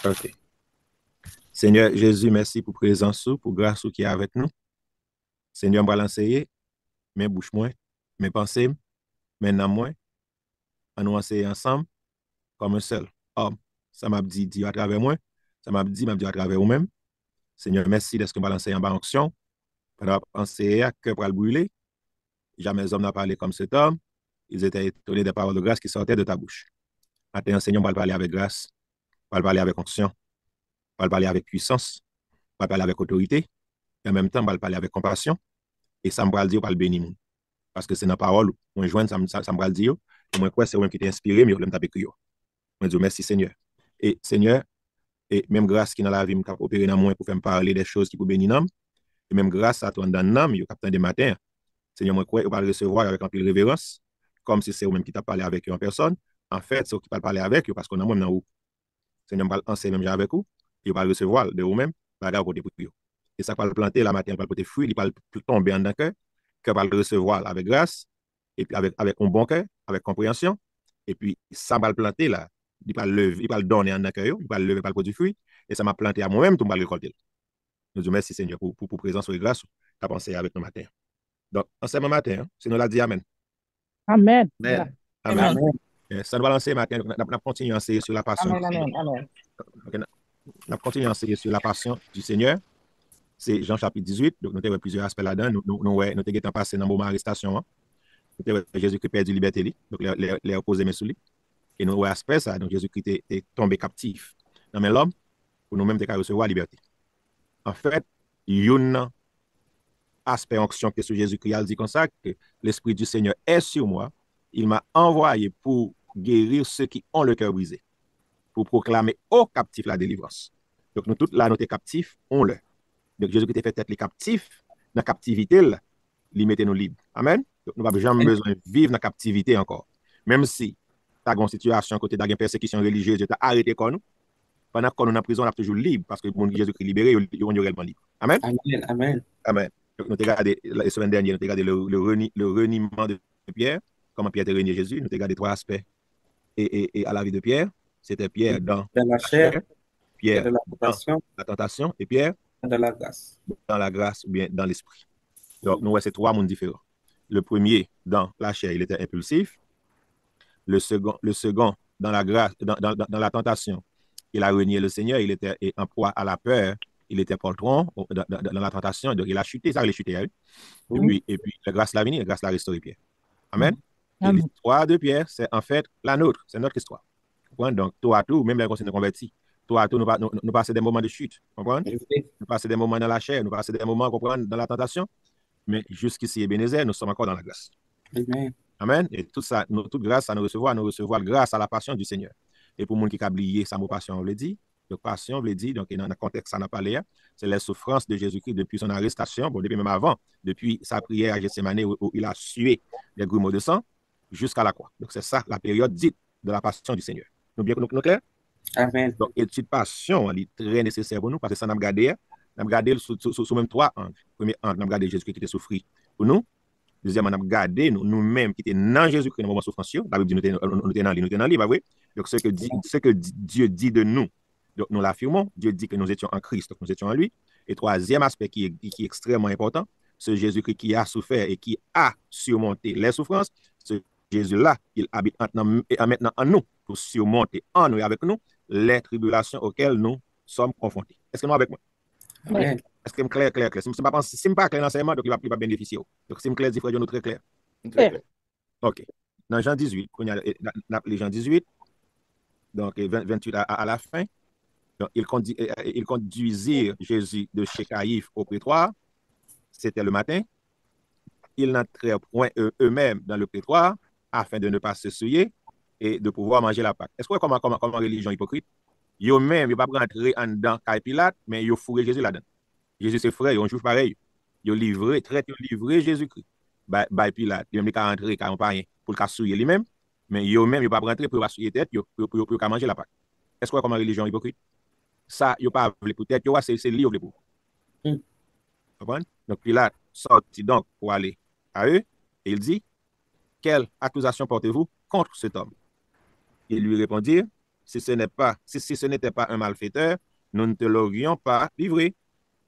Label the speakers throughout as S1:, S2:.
S1: OK. Seigneur Jésus, merci pour présence, pour grâce qui est avec nous. Seigneur, je vais l'enseigner, mes bouches moins, mes pensées, mes noms moins, à nous enseigner ensemble comme un seul homme. Ça m'a dit à travers moi, ça m'a dit à travers vous-même. Seigneur, merci de ce que je vais l'enseigner en bas action. Pendant enseigner à cœur pour le brûler, jamais les hommes n'ont parlé comme cet homme. Ils étaient étonnés des paroles de grâce qui sortaient de ta bouche. Maintenant, Seigneur, on va parler avec grâce, on va parler avec onction, on va parler avec puissance, on va parler avec autorité, et en même temps, on va parler avec compassion. Et ça me va le dire, on va le bénir. Parce que c'est dans la parole, on joint, ça me va le dire. Et moi, quoi, c'est moi qui t'ai inspiré, mais je l'aime taper. Moi, je dis merci, Seigneur. Et Seigneur, et même grâce qui dans la vie, m'a opéré dans moi pour faire me parler des choses qui pour bénir nous. Et même grâce à toi dans l'âme, il captain des matins. Seigneur, moi, quoi, on va le recevoir avec un peu de révérence, comme si c'est vous-même qui t'a parlé avec eux en personne. En fait, c'est vous qui va parler avec eux parce qu'on a moi dans vous. Seigneur, je vais enseigner même avec vous, et on va le recevoir de vous-même, par rapport côté pour vous. Et ça va le planter la matin, va le porter fruit, il va tomber en d'un cœur, que va le recevoir avec grâce, et puis avec un bon cœur, avec compréhension, et puis ça va le planter là, il va le lever, il va le donner en d'un cœur, il va le lever par le produit fruit, et ça m'a planté à moi-même, tout va le récolter. Nous disons merci Seigneur pour présence et grâce, tu as pensé avec nous matin. Donc, enseignement matin, c'est nous l'a dit Amen.
S2: Amen.
S1: Amen. Amen.
S2: Amen.
S3: Amen.
S1: Ça nous va lancer matin, on continue à enseigner sur la passion du
S2: Amen.
S1: Seigneur.
S2: Amen. Amen.
S1: Ok, on continue à enseigner sur la passion du Seigneur. C'est Jean chapitre 18. Donc, nous avons plusieurs aspects là-dedans. Nous avons passé dans le moment d'arrestation. Hein. Nous avons Jésus-Christ perdu liberté. Donc, les opposés mais sous lui. Et nous avons aspect ça. Donc, Jésus-Christ est tombé captif. Non, mais l'homme, pour nous-mêmes, nous recevoir la liberté. En fait, il y a un aspect onction que sur Jésus-Christ a dit comme ça, que l'Esprit du Seigneur est sur moi. Il m'a envoyé pour guérir ceux qui ont le cœur brisé, pour proclamer aux captifs la délivrance. Donc, nous tous là, nous sommes captifs, on le. Donc, Jésus-Christ fait tête les captifs, dans la captivité, là, il mettait nous libres. Amen. Donc, nous n'avons jamais besoin de vivre dans la captivité encore. Même si tu as une situation, côté de la persécution religieuse, tu as arrêté comme nous, pendant qu'on est en prison, on est toujours libre parce que le Jésus-Christ libéré, il est réellement libre. Amen.
S3: Amen. Amen.
S1: Amen. Donc, nous avons regardé, la semaine dernière, nous avons regardé le reniement de Pierre, comment Pierre a renié Jésus. Nous avons regardé trois aspects et à la vie de Pierre. C'était Pierre dans
S3: De la
S1: la
S3: chair
S1: chair,
S3: et
S1: Pierre
S3: de la
S1: dans
S3: tentation
S1: la tentation et Pierre
S3: et de la grâce.
S1: dans la grâce ou bien dans l'esprit. Donc, nous voyons ces trois mondes différents. Le premier, dans la chair, il était impulsif. Le second dans la grâce, dans la tentation, il a renié le Seigneur, il était en proie à la peur, il était poltron dans la tentation, donc il a chuté, ça, il a chuté. Hein.
S3: Oui.
S1: Et puis la grâce l'a venu, la grâce l'a restauré Pierre. Amen.
S2: Mhm.
S1: Et
S2: Amen.
S1: l'histoire de Pierre, c'est en fait la nôtre, c'est notre histoire. Donc, tout à tout, même les conseils de convertis, tout à tout, nous passons des moments de chute. Comprendre?
S3: Oui.
S1: Nous passons des moments dans la chair, nous passons des moments comprendre, dans la tentation, mais jusqu'ici, Ebenezer, nous sommes encore dans la grâce.
S3: Amen.
S1: Amen. Et tout ça, toute grâce à nous recevoir grâce à la passion du Seigneur. Et pour les gens qui ont oublié ça, mon passion, on le dit. Donc, passion, on le dit, donc, dans le contexte, ça n'a pas l'air. C'est les souffrances de Jésus-Christ depuis son arrestation, bon, depuis même avant, depuis sa prière à Gethsemane où il a sué les grumeaux de sang jusqu'à la croix. Donc, c'est ça la période dite de la passion du Seigneur. Nous bien nous clair?
S3: Amen.
S1: Donc, étude passion, elle est très nécessaire pour nous parce que ça, nous avons gardé sous même trois angles. Premier angle, nous avons gardé Jésus-Christ qui était souffri pour nous. Deuxièmement, on a gardé nous-mêmes qui étaient dans Jésus-Christ dans le moment de souffrance. La Bible dit nous étions dans lui, pas vrai? Donc, ce que Dieu dit de nous, donc nous l'affirmons. Dieu dit que nous étions en Christ, donc nous étions en lui. Et troisième aspect qui est extrêmement important, ce Jésus-Christ qui a souffert et qui a surmonté les souffrances, ce Jésus-là, il habite maintenant en nous pour surmonter en nous et avec nous les tribulations auxquelles nous sommes confrontés. Est-ce que nous avec moi?
S2: Oui.
S3: Amen.
S1: Est-ce que c'est clair? Si je ne suis pas clair dans l'enseignement, donc il ne va pas bénéficier. Donc, si je clair, dit frère, nous très clair. Très
S2: Clair.
S1: clair. OK. Dans Jean 18, on a appelé Jean 18, donc 28 à la fin, donc, il conduisirent Jésus de chez Caïphe au prétoire, c'était le matin. Ils n'entrèrent point eux-mêmes dans le prétoire afin de ne pas se souiller et de pouvoir manger la Pâque. Est-ce que comme religion hypocrite, eux-mêmes, ils ne vont pas rentrer en dedans Pilate, mais ils ont fourré Jésus là-dedans. Jésus, c'est frère, ils ont joué pareil. Ils ont livré, très, ils ont livré Jésus-Christ. By Pilate, ils ont mis qu'à rentrer, qu'à pas rien, pour le souiller lui-même, mais eux-mêmes, ils ne vont pas rentrer pour souiller tête, pour manger la Pâque. Est-ce que comme religion hypocrite? Ça, ils n'ont pas voulu pour tête, c'est lui qui pour.
S3: Mm.
S1: Donc, Pilate sortit donc pour aller à eux, et il dit, quelle accusation portez-vous contre cet homme? Ils lui répondirent, si ce n'était pas un malfaiteur, nous ne te l'aurions pas livré.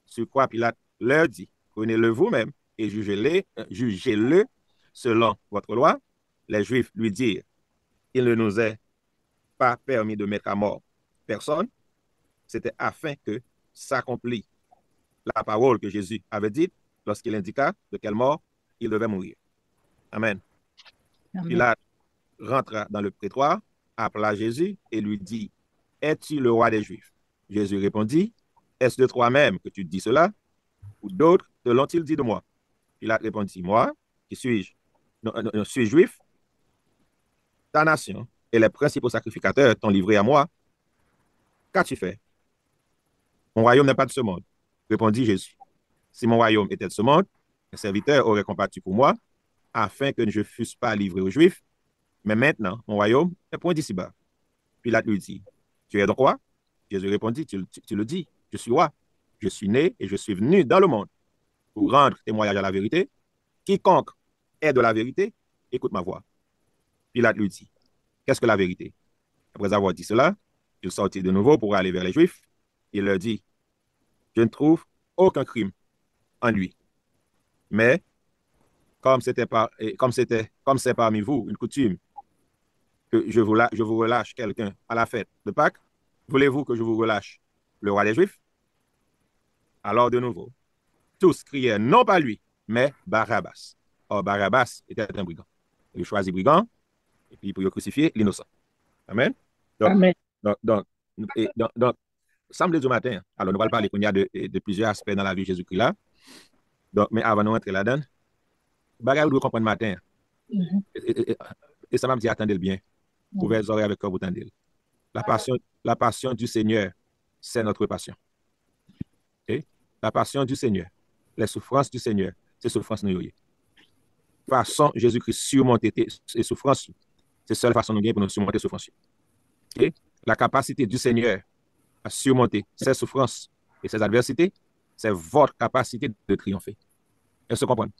S1: Sur quoi Pilate leur dit, prenez-le vous-même et jugez-le selon votre loi. Les Juifs lui dirent, il ne nous est pas permis de mettre à mort personne. C'était afin que s'accomplisse la parole que Jésus avait dite lorsqu'il indiqua de quelle mort il devait mourir. Amen.
S2: Amen.
S1: Pilate rentra dans le prétoire, appela Jésus et lui dit, es-tu le roi des Juifs? Jésus répondit, est-ce de toi-même que tu dis cela? Ou d'autres te l'ont-ils dit de moi? Pilate répondit, moi, qui suis-je? Non, suis juif. Ta nation et les principaux sacrificateurs t'ont livré à moi. Qu'as-tu fait? Mon royaume n'est pas de ce monde, répondit Jésus. Si mon royaume était de ce monde, mes serviteurs auraient combattu pour moi, afin que je ne fusse pas livré aux Juifs. Mais maintenant, mon royaume est point d'ici-bas. Pilate lui dit, tu es donc roi? Jésus répondit, tu le dis, je suis roi. Je suis né et je suis venu dans le monde pour rendre témoignage à la vérité. Quiconque est de la vérité, écoute ma voix. Pilate lui dit, qu'est-ce que la vérité? Après avoir dit cela, il sortit de nouveau pour aller vers les Juifs. Il leur dit, je ne trouve aucun crime en lui. Mais comme c'est parmi vous une coutume que je vous relâche quelqu'un à la fête de Pâques, voulez-vous que je vous relâche le roi des Juifs? Alors de nouveau, tous crièrent non pas lui, mais Barabbas. Or Barabbas était un brigand. Il choisit brigand, et puis pour le crucifier l'innocent. Amen. Donc,
S2: Amen.
S1: donc, samedi du matin, alors nous allons parler qu'il y a de plusieurs aspects dans la vie de Jésus-Christ là. Donc, mais avant de rentrer là-dedans, bagage vous devez comprendre matin. Et ça m'a dit, attendez-le bien. Ouvrez les oreilles avec quoi vous tendez. La passion du Seigneur, c'est notre passion. Okay? La passion du Seigneur, les souffrances du Seigneur, c'est souffrance nous. Façon Jésus-Christ surmonter les souffrances, c'est la seule façon pour nous surmonter les souffrances. Okay? La capacité du Seigneur à surmonter ses souffrances et ses adversités, c'est votre capacité de triompher. Est-ce que vous comprenez?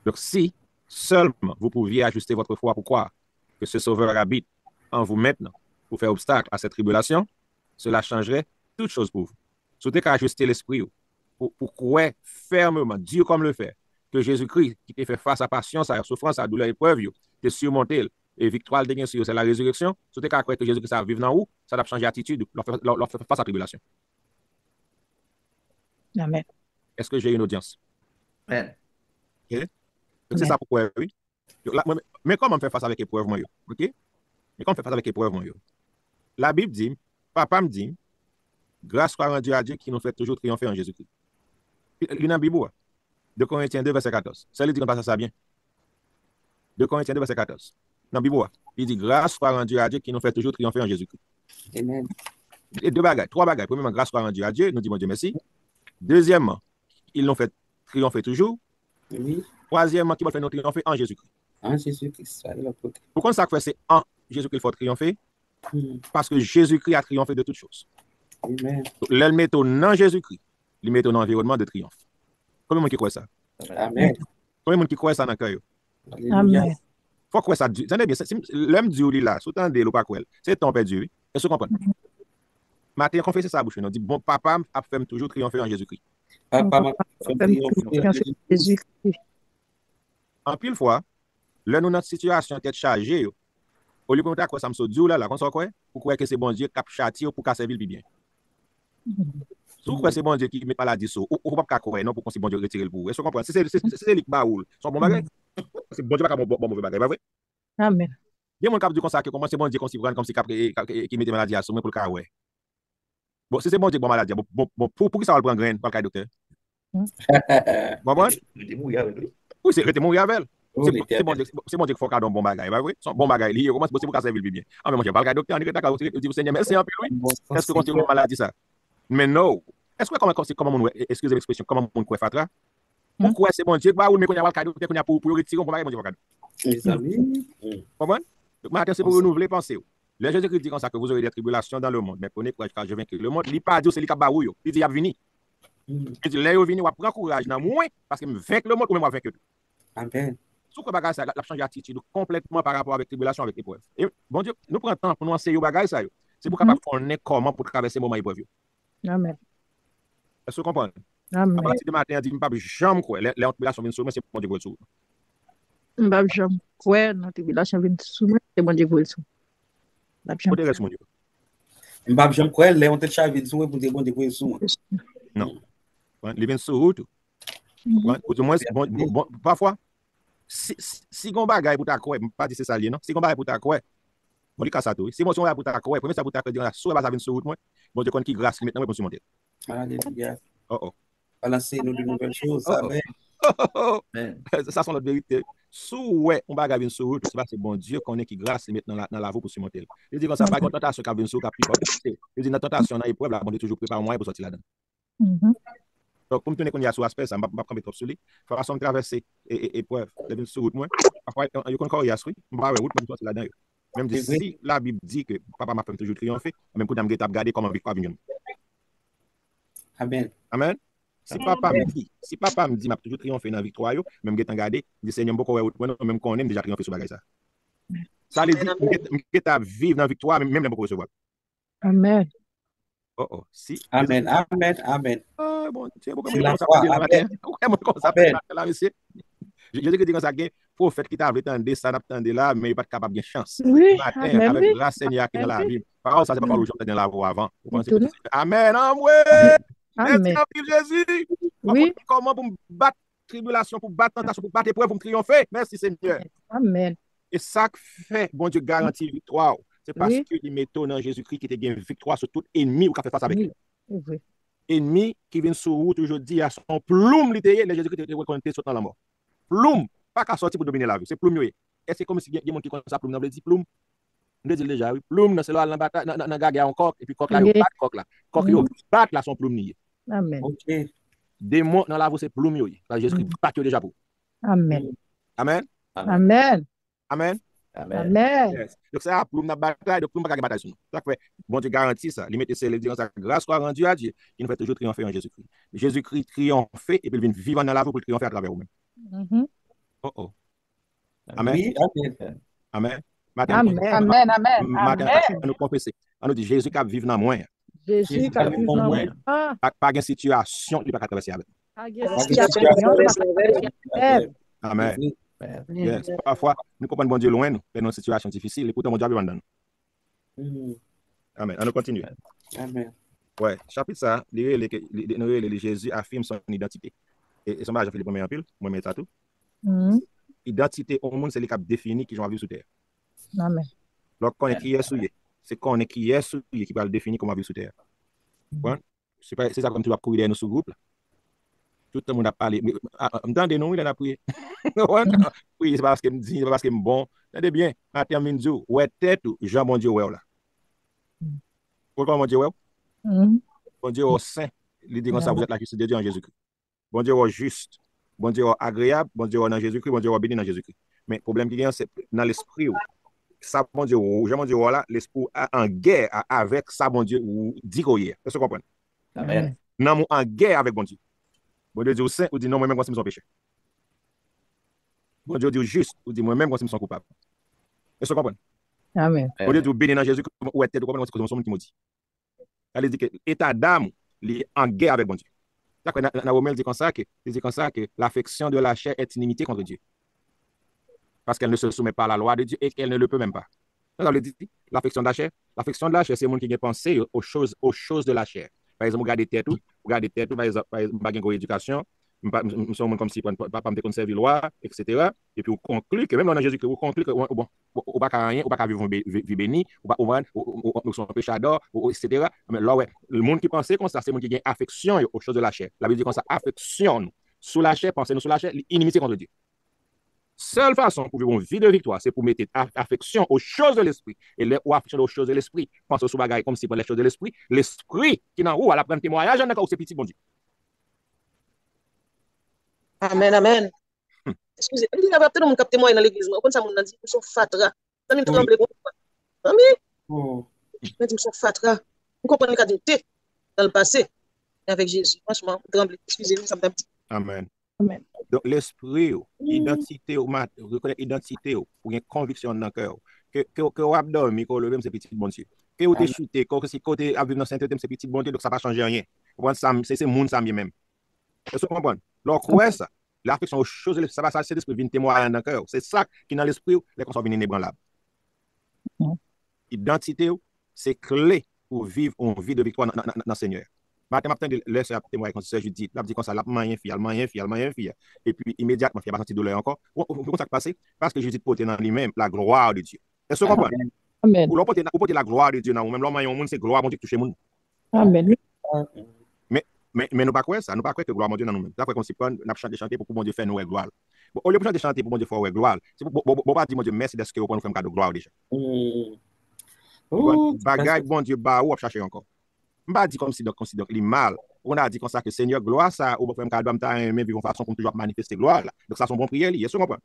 S1: Donc, si seulement vous pouviez ajuster votre foi pour croire que ce Sauveur habite en vous maintenant pour faire obstacle à cette tribulation, cela changerait toute chose pour vous. Souhaitez qu'à ajuster l'esprit pour croire fermement, dur comme le fer, que Jésus-Christ, qui t'a fait face à patience, à souffrance, à douleur et épreuve, t'a surmonté et victoire de sur c'est la résurrection. Souhaitez qu'à croire que Jésus-Christ a vivre dans vous, ça va changer d'attitude, leur faire face à la tribulation.
S2: Amen.
S1: Est-ce que j'ai une audience?
S3: Amen.
S1: Okay? Donc, c'est ça pourquoi, oui. Mais comment on fait face avec l'épreuve, moi, OK? Mais comment on fait face avec l'épreuve, moi, la Bible dit, papa me dit, grâce soit rendue à Dieu qui nous fait toujours triompher en Jésus-Christ. Il y a une Bible, 2 Corinthiens 2, verset 14. Ça lui dit qu'on passe ça bien. 2 Corinthiens 2, verset 14. Dans la Bible, il dit, grâce soit rendue à Dieu qui nous fait toujours triompher en Jésus-Christ.
S3: Amen.
S1: Et trois bagages. Premièrement, grâce soit rendue à Dieu, nous disons Dieu merci. Deuxièmement, il nous fait triompher toujours.
S3: Oui.
S1: Troisièmement, qui va faire nous triompher en Jésus-Christ.
S3: En Jésus-Christ.
S1: Pourquoi ça fait c'est en Jésus-Christ qu'il faut triompher? Parce que Jésus-Christ a triomphé de toutes choses.
S3: Amen.
S1: L'elle met au nom Jésus-Christ, il met un environnement de triomphe. Combien de monde qui croit ça?
S3: Amen.
S1: Combien de monde qui croit ça dans le cœur?
S2: Amen.
S1: Faut croire ça. Vous savez bien, l'homme Dieu là, sous temps de l'eau pas quoi, c'est ton père Dieu. Est-ce que vous comprenez? Matin, confessez ça à bouche. On dit, bon, papa a fait toujours triompher en Jésus-Christ.
S3: Papa m'a fait triompher en
S2: Jésus-Christ.
S1: En pile fois, là, nous, notre situation tête chargée, au lieu de dire quoi ça me saute Dieu là, qu'on soit quoi, pour croire que c'est bon Dieu qui a châtié pour casser la ville bien. Si vous croyez que c'est bon Dieu qui met pas la disso, ou pas croire non pour qu'on c'est bon Dieu retirer le bout. Est-ce que vous comprenez? C'est les baoul. Son bon bagage. C'est bon Dieu pas bon mauvais bagage, pas vrai?
S2: Amen.
S1: Il y a mon cap du consacré comment c'est bon Dieu qu'on s'y prend comme si qui mettait maladie à sommet pour le cas ouais. Bon, si c'est bon Dieu bon maladie, bon pour qui ça va le prendre graine par le cas docteur? Bon bon? Oui, c'est rete mourir avec. C'est bon Dieu qu'il faut qu'à bon bagage, pas vrai? Son bon bagage lié comment c'est possible pour casser la ville bien. Ah mais moi j'ai pas le cas docteur, on est d'accord, dit Seigneur merci en plus oui. Est-ce que continue maladie ça? Mais non. Est-ce que comment on excusez l'expression comment on croit fatra? Pourquoi c'est bon Dieu bah ou mais qu'on y a le cadeau qu'on y a pour retirer bon bagage bon Dieu cadeau.
S3: Mes amis.
S1: Comprends? Donc maintenant c'est pour renouveler pensée. Le Jésus-Christ dit comme ça que vous aurez des tribulations dans le monde, mais prenez courage car je vaincrai le monde. Il pas dit c'est lui qui ba ou yo. Il dit il a venu. Il dit là yo venu on prend courage dans moi parce que me vaincre le monde ou même vaincre tout.
S3: Amen.
S1: Sous quoi bagage ça la changer attitude complètement par rapport avec tribulation avec épreuve. Et bon Dieu, nous prenons temps pour nous enseigner bagage ça yo. C'est pour capable connaître comment pour traverser moment épreuve.
S2: Amen.
S1: Est-ce que vous comprenez? À
S2: Amen.
S1: partir de matin, on dit, pas jamais quoi. Les tribulations viennent sur moi, c'est bon Dieu sur.
S2: Mbap jam kwe nan tribulation vin sou mwen, c'est bon Dieu pour le sou. Mbap jam
S1: Côté reste mon Dieu.
S3: Mbap jam kwe, le on te chavine sou, pour te bon Dieu pour sou.
S1: Non. Les viennent sur route. Ou du moins, parfois, si on bagaille pour ta quoi, pas dire c'est ça lié, non? Si on bagaille pour ta quoi, bon, il casse ça tout. Si moi, on bagaille pour ta quoi, premier ça pour ta quoi, soit ça vient sur route, moi, bon Dieu connaît qui grâce maintenant, pour se monter.
S3: Alléluia.
S1: Oh.
S3: Balancez-nous de nouvelles choses. Amen.
S1: Ça sont notre vérité. Sous ouais, on va gagner sur route, c'est bon Dieu qu'on est qui grâce maintenant dans la voie pour surmonter. Il dit comme ça, pas de tentation qui vient sur cap. Il dit dans tentation dans l'épreuve là, bon Dieu toujours prépare moyen pour sortir là-dedans. Donc comme tu n'es qu'on y a sur aspect ça, m'a prendre trop sur lui. Façon de traverser épreuve, de sur route moi. Parfois il y a encore y a sur, on va route pour sortir là-dedans. Même si la Bible dit que papa m'a fait toujours triompher, même pour me regarder comment victoire vient.
S3: Amen.
S1: Amen. Si papa me dit, m'a toujours triomphé dans la victoire, même que regardé, dit Seigneur, beaucoup même qu'on aime déjà triomphé sur bagage ça. Ça veut dire que tu vivre dans la victoire, même beaucoup recevoir.
S2: Amen.
S1: Oh. Si.
S3: Amen. Amen. Amen.
S1: Ah, bon, c'est beaucoup
S3: C'est la foi. Amen.
S1: Là, monsieur. Je dis que dit comme ça, prophète qui t'a attendé, ça n'attendait là, mais il n'est pas capable de chance.
S2: Oui,
S1: Matin,
S2: amen,
S1: avec
S2: oui.
S1: grâce Seigneur qui est dans la vie. Par contre, ça, c'est pas le jour dans la voie avant.
S2: Amen.
S1: Amen. Merci, Jésus.
S2: Oui.
S1: Comment pour battre tribulation, pour battre tentation, pour battre épreuve, pour triompher. Merci, Seigneur.
S2: Amen.
S1: Et ça fait, bon Dieu, garantit victoire. C'est parce
S2: Oui.
S1: qu'il met dans Jésus-Christ qui te gagne victoire sur tout ennemi ou qui fait face avec lui.
S2: Oui.
S1: Ennemi qui vient sur route aujourd'hui à son plume littéraire, les Jésus-Christ te reconnaît sur la mort. Plume, pas qu'à sortir pour dominer la vie, c'est plume. Et c'est comme si il y a des gens qui connaissent ça plume, on veut dire plume. On dit déjà, oui, plume, c'est là, dans la bataille, encore, et puis coq là, bat coq là. Coq yo, bat là son plume nié.
S2: Amen.
S3: Ok.
S1: Démon dans la voie, c'est plume yo. Parce que Jésus-Christ bat déjà pour.
S2: Amen.
S1: Amen.
S2: Amen.
S1: Amen.
S2: Amen.
S1: Yes. Donc, ça, plume dans la bataille, donc plume pas bataille sur nous. Ça fait, bon Dieu garantit ça. Il met ses les sa grâce soit rendue à Dieu. Il nous fait toujours triompher en Jésus-Christ. Jésus-Christ triomphe et puis il vient vivre dans la voie pour triompher à travers vous-même. Oh. Amen.
S3: Oui, amen.
S1: Amen.
S2: Amen.
S1: Matin, nous confesser. On nous dit Jésus qui vit dans moi.
S2: Jésus qui vit dans moi.
S1: Pas de situation, il ne peut pas traverser avec. Amen. Yes. Parfois, nous comprenons bon Dieu loin, nous, dans une situation difficile, et pourtant, mon Dieu vit dans nous. Amen. On continue.
S3: Amen.
S1: Ouais, chapitre ça, Jésus affirme son identité. Et son mari, Philippe, en pile, moi, je mets ça tout. Identité au monde, c'est le cap défini qui va vivre sur terre.
S2: Amen.
S1: Donc, qu'on est qui est souillé, c'est qu'on est qui est souillé qui va le définir comment vivre sur terre. C'est ça comme tu vas courir dans ce groupe. Tout le monde a parlé. Entendez-nous, il en a prié. Oui, c'est parce qu'il me dit, c'est parce qu'il me bon. Attendez bien, à termine du ouais, tête, Jean, bon Dieu, ouais, là. Pourquoi mon Dieu, ouais? Bon Dieu, au saint, il dit comme ça, vous êtes la justice de Dieu en Jésus-Christ. Bon Dieu, au juste. Bon Dieu, agréable. Bon Dieu, dans Jésus-Christ. Bon Dieu, béni dans Jésus-Christ. Mais le problème qui vient, c'est dans l'esprit. Ça, bon Dieu, Jean, bon Dieu, là, l'esprit en guerre avec ça, bon Dieu, ou dit qu'on y est. Est-ce que vous comprenez?
S3: Amen.
S1: Non, en guerre avec bon Dieu. Bon Dieu dit au saint, ou dit non, moi-même, quand c'est mon péché. Bon Dieu dit au juste, ou dit moi-même, quand c'est mon coupable. Est-ce que vous comprenez?
S2: Amen.
S1: Bon Dieu dit béni dans Jésus, ou est-ce que vous comprenez ce que son qui me dit? Elle dit que l'état d'âme, il est en guerre avec bon Dieu. Dans Romain, il dit comme ça que l'affection de la chair est inimité contre Dieu. Parce qu'elle ne se soumet pas à la loi de Dieu et qu'elle ne le peut même pas. Ça veut dire l'affection de la chair, c'est le monde qui a pensé aux choses de la chair. Par exemple, regardez tête, par exemple, pas une éducation, nous sommes comme si papa me conserve la loi, etc. Et puis, on conclut que même dans Jésus, on conclut que bon, on pas rien, on pas vivre vie béni, on sont péchadors, etc. Mais là, ouais, le monde qui pensait comme ça, c'est le monde qui a affection aux choses de la chair. La Bible dit comme ça, affection nous. Sous la chair, pensez-nous sous la chair, inimité contre Dieu. Seule façon pour vivre une vie de victoire, c'est pour mettre affection aux choses de l'esprit. Et ou affection aux choses de l'esprit, pense aux bagailles comme si pour les choses de l'esprit, l'esprit qui n'a où à la prendre témoignage, on a c'est petit bon Dieu.
S4: Amen, amen. Excusez, je dis que tout le monde capte moi dans l'église, mais comme ça, on dit, ils sont fatra. Ça me tremble. Amen. Je dis, ils sont fatra. Vous comprenez qu'il y a des thés dans le passé avec Jésus. Franchement, tremble. Excusez-moi, ça me fait petit.
S1: Amen.
S2: Amen.
S1: Donc, l'esprit, identité, reconnaître identité, pour une conviction dans le cœur, que vous avez dormi, que vous c'est petit bon Dieu. Que vous êtes chuté, que si côté à vivre dans sainteté, c'est petit bonté, donc ça va changer rien. C'est monde ça même. Est-ce que vous comprenez? Alors, quoi ça? L'affection aux choses, ça va c'est l'esprit vient témoigner dans le cœur. C'est ça qui dans l'esprit, les qu'on soit venus inébranlables. Identité, c'est clé pour vivre une vie de victoire dans le Seigneur. Matin, de laisser témoigner comme ça, je dis, là, dit comme ça, là, moyen fille. Et puis, immédiatement, il n'y a pas senti douleur encore. Comment ça passe? Parce que Jésus porte dans lui-même la gloire de Dieu. Est-ce que vous comprenez?
S2: Amen.
S1: Ou l'on porte la gloire de Dieu dans vous-même. L'homme, c'est gloire, mon Dieu, qui touche le monde.
S2: Amen.
S1: Mais nous pas quoi ça, nous pas quoi que gloire mon Dieu dans nous-mêmes. D'après qu'on s'y prend, nous chanter pour que mon Dieu fait nous gloire. Bon, au lieu de chanter pour mon Dieu faire gloire, c'est pour pas dire mon Dieu merci d'être que vous nous faire un cadeau de gloire déjà. Bagage bon Dieu ba ou chercher encore. On pas dit comme si donc considère les mal. On a dit comme ça que Seigneur gloire ça ou faire un cadeau même vivre façon comme toujours manifester gloire là. Donc ça sont bons prières liés, est-ce que vous comprenez?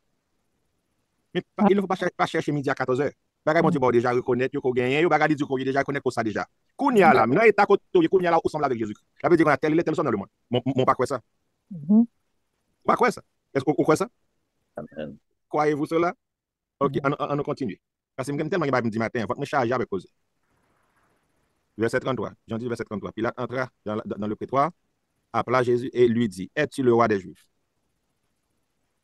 S1: Mais il ne faut pas chercher midi à 14h. Bagage mon Dieu déjà reconnaître qu'on gagne, yo bagage dit qu'on déjà connaître ça déjà. Kounya là, maintenant état côté kounya là ensemble avec Jésus. Ça veut dire qu'on a tel son dans le monde. Mon pas quoi ça? Pas quoi ça? Est-ce qu'on croit ça?
S3: Amen.
S1: Croyez-vous cela? OK, on continue. Parce que je tellement me dit matin, faut me charger avec cause. Verset 33. Jean 10 verset 33. Pilate entra dans le prétoire, appela Jésus et lui dit: Es-tu le roi des Juifs?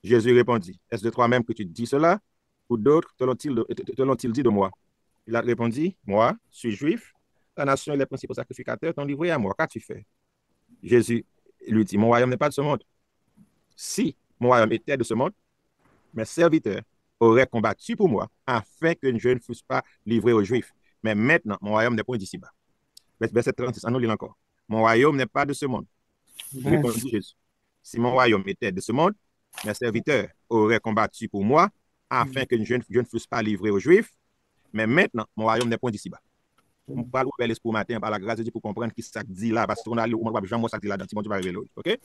S1: Jésus répondit: Est-ce de toi-même que tu dis cela? Ou d'autres te l'ont-ils dit de moi? Pilate répondit: Moi, je suis juif. La nation et les principaux sacrificateurs t'ont livré à moi. Qu'as-tu fait? Jésus lui dit: Mon royaume n'est pas de ce monde. Si mon royaume était de ce monde, mes serviteurs auraient combattu pour moi afin que je ne fusse pas livré aux Juifs. Mais maintenant, mon royaume n'est point d'ici-bas. Verset 36, on nous lit encore. Mon royaume n'est pas de ce monde. Répondit Jésus: Si mon royaume était de ce monde, mes serviteurs auraient combattu pour moi afin que je ne fusse pas livré aux Juifs. Mais maintenant, mon royaume n'est point d'ici-bas. On parle de l'esprit matin par la grâce de Dieu pour comprendre qui ça dit là, parce qu'on a lu, on va jamais ça dit là dans Timon du Barrel, OK?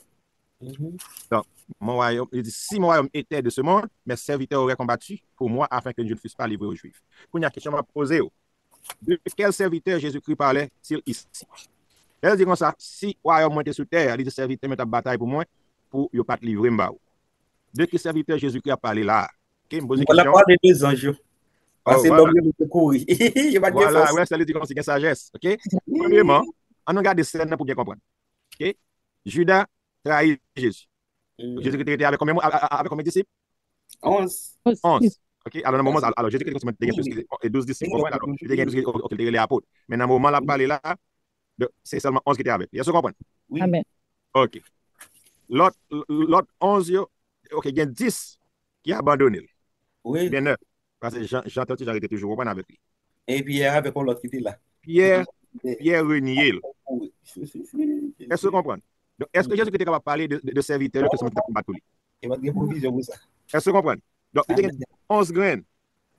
S1: Donc, mon royaume, il dit: si mon royaume était de ce monde, mes serviteurs auraient combattu pour moi afin que je ne fusse pas livré aux Juifs. Pour une question à poser, de quel serviteur Jésus-Christ parlait-il ici? Elle dit comme ça: si le royaume était sous terre, il dit serviteur met en bataille pour moi, pour ne pas te livrer. De quel serviteur Jésus-Christ a parlé là? Okay,
S3: on a parlé des anges. Parce que l'homme est couru.
S1: Voilà, ouais, ça lui dit comme c'est une sagesse. OK? Premièrement, on regarde des scènes pour bien comprendre. OK? Judas trahit Jésus. Jésus-Christ était avec combien de disciples? 11. OK? Alors, dans le moment, alors Jésus-Christ était 12 disciples. Alors, il était les apôtres. Mais dans le moment, là, parlé là, c'est seulement 11 qui étaient avec. Est-ce que vous comprenez?
S2: Oui. Amen.
S1: OK. L'autre 11, OK, il y a 10 qui ont abandonné.
S3: Oui.
S1: Bien 9. Parce que j'entends que j'arrêtais toujours avec lui.
S3: Et Pierre avec l'autre qui était là.
S1: Pierre renié. Est-ce que vous comprenez? Donc, est-ce que Jésus était capable de parler de serviteurs qui sont combattus?
S3: Il va dire provision pour ça.
S1: Est-ce que vous comprenez? Donc, il y a 11 graines.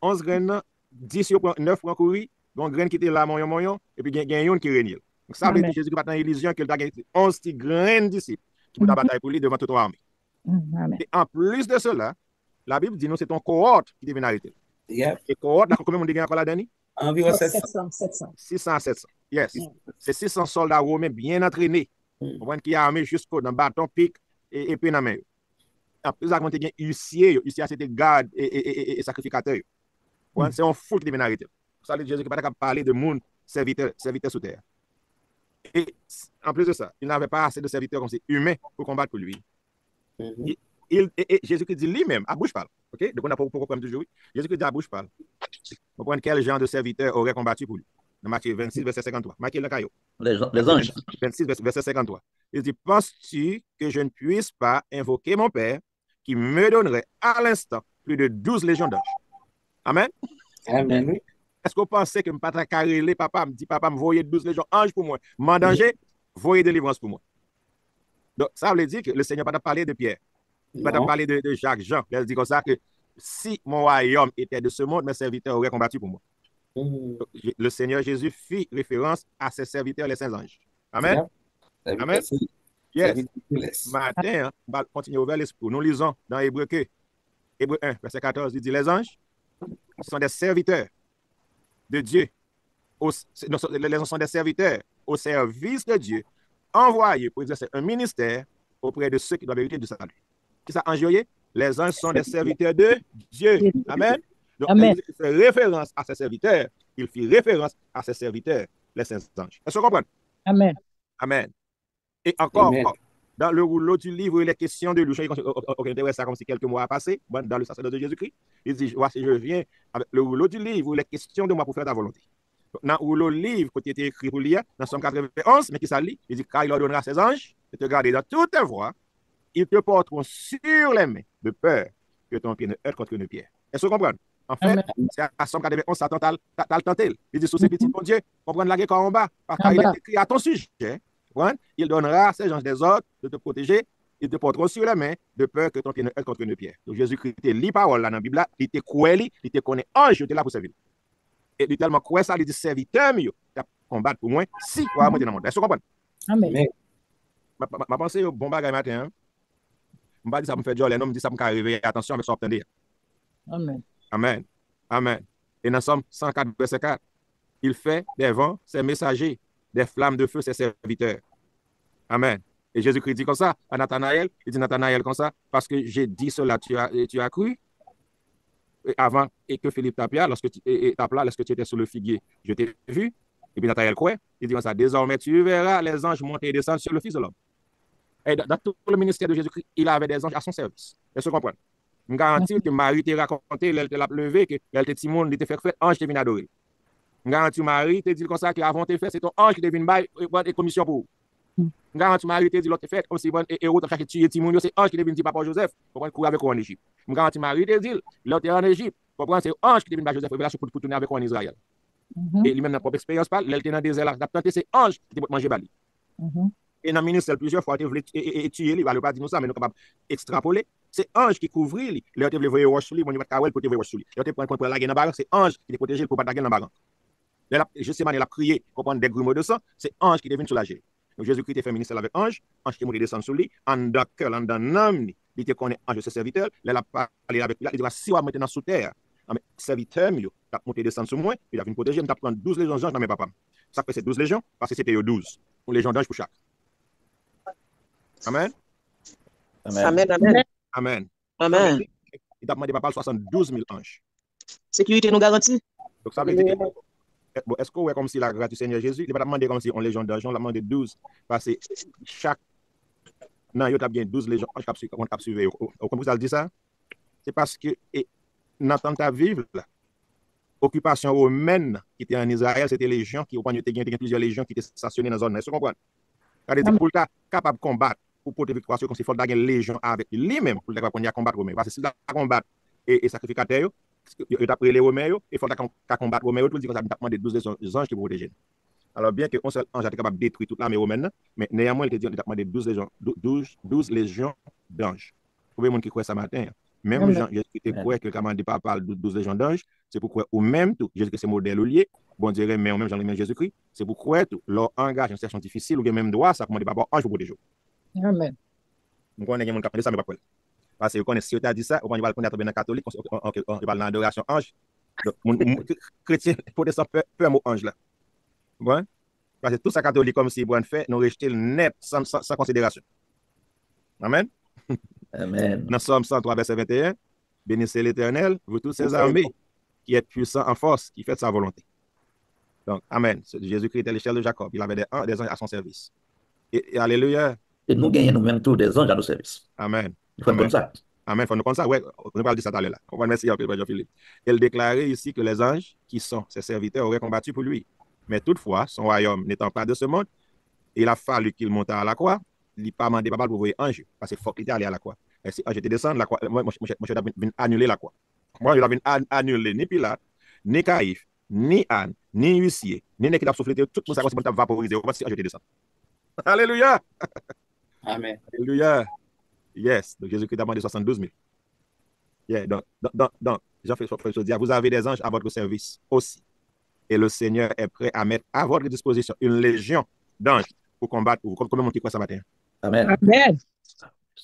S1: 11 graines, 10 9 pour courir, donc graines qui étaient là, moyon, et puis il y a une qui renié. Donc, ça veut dire que Jésus va dans l'illusion qu'il a 11 petits graines disciples qui vont batailler pour lui devant toute l'armée. Et en plus de cela, la Bible dit nous c'est ton cohorte qui devient arrêté. Et cohorte, combien on dit encore là, Danny?
S3: Environ
S2: 700.
S1: 700. Yes. C'est 600 soldats romains bien entraînés. Qui armés jusqu'au dans bâton, pic et puis dans main. En plus, on a huissier, c'était garde et sacrificateur. C'est un fou qui devient arrêté. Ça veut dire Jésus qui n'a pas parler de monde serviteur sous terre. Et en plus de ça, il n'avait pas assez de serviteurs comme c'est humain pour combattre pour lui. Et Jésus-Christ dit lui-même, à bouche parle. OK? Donc on a pourquoi comme toujours. Jésus-Christ dit à bouche parle. Vous comprenez quel genre de serviteur aurait combattu pour lui? Dans Matthieu 26, verset 53. Matthieu le caillou.
S5: Les anges.
S1: 26, verset 53. Il dit: Penses-tu que je ne puisse pas invoquer mon Père qui me donnerait à l'instant plus de 12 légions d'anges? Amen?
S3: Amen.
S1: Est-ce que vous pensez que je ne peux pas carrer papa, me dit papa, me voyez 12 légions d'anges pour moi? M'en danger, voyez délivrance pour moi. Donc, ça veut dire que le Seigneur n'a pas parlé de Pierre. Il n'a pas parlé de Jacques, Jean. Il dit comme ça que si mon royaume était de ce monde, mes serviteurs auraient combattu pour moi. Donc, le Seigneur Jésus fit référence à ses serviteurs, les saints anges. Amen. Amen. Yes. Matin, on va continuer ouvert l'esprit. Nous lisons dans Hébreu 1, verset 14, il dit: les anges sont des serviteurs de Dieu. Les anges sont des serviteurs au service de Dieu, envoyés pour exercer un ministère auprès de ceux qui doivent hériter du salut. Qui ça, enjoyé? Les anges sont des serviteurs de Dieu. Amen. Donc, il fait référence à ces serviteurs il fit référence à ses serviteurs, les saints anges. Est-ce que vous comprenez?
S2: Amen.
S1: Amen. Et encore,
S3: Amen.
S1: dans le rouleau du livre, il est question de lui. On intéresse ça comme si quelques mois a passé dans le sacerdoce de Jésus-Christ. Il dit, voici, je viens avec le rouleau du livre, il est question de moi pour faire ta volonté. Dans le rouleau livre qui était écrit pour lire, dans Somme 91, mais qui s'allie, il dit, car il ordonnera à ses anges de te garder dans toutes tes voies, ils te porteront sur les mains, de peur que ton pied ne heurte contre une pierre. Est-ce que vous comprenez? En fait, c'est à Somme 91, Satan t'a le tenté. Il dit, sous ces petits, mon Dieu, comprendre la guerre en bas, parce qu'il est écrit à ton sujet. Il donnera à ces gens des ordres de te protéger, ils te porteront sur les mains, de peur que ton pied ne heurte contre une pierre. Donc Jésus-Christ te lit parole là dans la Bible, il te croit, il te connaît ange, il est là pour servir. Et il tellement croit ça, il dit serviteur, il a combattre pour moi, si quoi monter dans le monde. Est-ce que vous comprenez?
S2: Amen.
S1: Ma pensée au bon bagage matin, je ne dis ça me fait jolie, non, je dis ça me réveiller. Attention avec ce que vous
S2: Amen.
S1: Amen. Amen. Et dans Somme 104, verset 4, il fait des vents ses messagers, des flammes de feu ses serviteurs. Amen. Et Jésus-Christ dit comme ça à Nathanaël, il dit Nathanaël comme ça, parce que j'ai dit cela, tu as cru avant et que Philippe t'appela, lorsque tu étais sur le figuier, je t'ai vu. Et puis Nathanaël croit, il dit comme ça, désormais tu verras les anges monter et descendre sur le Fils de l'homme. Et dans tout le ministère de Jésus-Christ, il avait des anges à son service. Est-ce que vous comprenez? Je garantis que Marie t'a raconté, elle t'a levé, qu'elle était Timon, il t'a fait ange qui vient adorer. Je garantis Marie t'a dit comme ça qu'avant t'es fait, c'est ton ange qui devine bail et commission pour vous. Je garantis Marie t'a dit l'autre fait, comme si bon héros t'a cherché tuer Timon, c'est ange qui devine dire papa Joseph, pour courir avec vous en Égypte. Je garantis Marie t'a dit l'autre est en Égypte, pour c'est ange qui devine bail Joseph, pour tourner avec vous en Israël. Et lui-même dans propre expérience parle, l'elle était dans le désert là, c'est ange qui devait manger bali. Et dans le ministère, plusieurs fois, il voulait tuer, il ne va pas dire nous ça, mais nous sommes capables d'extrapoler. C'est ange qui couvre lui. Il a été voulu voir sur lui, mon niveau de Kawel pour te voir sur lui. Il a été pour la guerre dans la c'est ange qui est protégé pour pas la guerre dans la justement, il a prié pour prendre des grumeaux de sang, c'est ange qui devient soulager. Donc Jésus-Christ est fait ministère avec ange qui est monté descendre sur lui, en dans cœur, en dans l'âme, il était connaît ange de ses serviteurs, il a parlé avec lui, il dit si on va maintenant sous terre, serviteur, il a monté descendre sur moi, il a venu protéger, il a pris 12 légions d'anges dans mes papas. Ça fait c'est 12 légions, parce que c'était 12. Une légion d'anges pour chaque. Amen.
S4: Amen. Amen.
S1: Amen.
S4: Amen.
S1: Il a demandé papa 72 000 anges.
S4: Sécurité nous garantit.
S1: Donc ça veut dire que, bon, est-ce que vous comme si la grâce du Seigneur Jésus, il n'a pas demandé comme si on légion d'anges, on l'a demandé 12. Parce que chaque. Non, il y a bien 12 légions d'anges qui ont suivi. Comment vous avez dit ça? C'est parce que, dans le temps de vivre, l'occupation romaine qui était en Israël, c'était les légions qui ont plusieurs légions qui étaient stationnées dans la zone. Est-ce que vous comprenez? C'est-à-dire pour être capable de combattre, pour porter victoire, comme s'il faut avoir une légion avec lui-même pour être combattre Romain. Parce que s'il a combattre et sacrificateur, il a pris les Romains, il faut combattre Romain, tout le monde a demandé 12 anges qui protègent. Alors, bien qu'un seul ange était capable de détruire toute l'armée romaine, mais néanmoins, il a demandé 12 légions d'anges. Vous voyez, les gens qui croient ça matin, même Jean, Jésus croit que quand on dit pas parle de 12 légions d'anges, c'est pourquoi, ou même tout, Jésus c'est modèle lié, bon dirait, mais même Jean-Louis Jésus-Christ, c'est pourquoi tout, leur engage une situation difficile, ou bien même droit, ça commande pas ange pour protéger.
S2: Amen.
S1: Nous connaissons des gens qui ça, mais pas quoi. Parce que si on a dit ça, on va le connaître dans catholique, on va dans l'adoration ange. Chrétien, protestant, peu mot ange là. Bon? Parce que tout ça catholique, comme si bon fait, nous rejeter le net sans considération. Amen.
S3: Amen.
S1: Dans Somme 103, verset 21, bénissez l'Éternel, vous tous ses armées, qui êtes puissants en force, qui faites sa volonté. Donc, Amen. Jésus-Christ était l'échelle de Jacob. Il avait des anges à son service. Et Alléluia.
S3: Et nous gagnons nous-mêmes tous des anges à nos services.
S1: Amen.
S3: Il faut comme ça.
S1: Amen. Il faut nous comme ça. Ouais, on va dire ça tout à l'heure. On va merci à Jean-Philippe. Il déclarait ici que les anges, qui sont ses serviteurs, auraient combattu pour lui. Mais toutefois, son royaume n'étant pas de ce monde, il a fallu qu'il monte à la croix. Il n'a pas demandé papa pour voir ange, parce qu'il faut qu'il était allé à la croix. Et si ange était descendu, la croix, moi, je vais annuler la croix. Moi, je vais annuler ni Pilate, ni Caïphe, ni Anne, ni huissier, ni qui a soufflé, tout le monde s'est vaporisé. Si ange était descendu. Alléluia.
S3: Amen.
S1: Alléluia. Yes. Donc Jésus-Christ a demandé 72 000. Yeah. Donc Jean-François dit, vous avez des anges à votre service aussi. Et le Seigneur est prêt à mettre à votre disposition une légion d'anges pour combattre, pour combien monter quoi ce matin?
S3: Amen.
S2: Amen.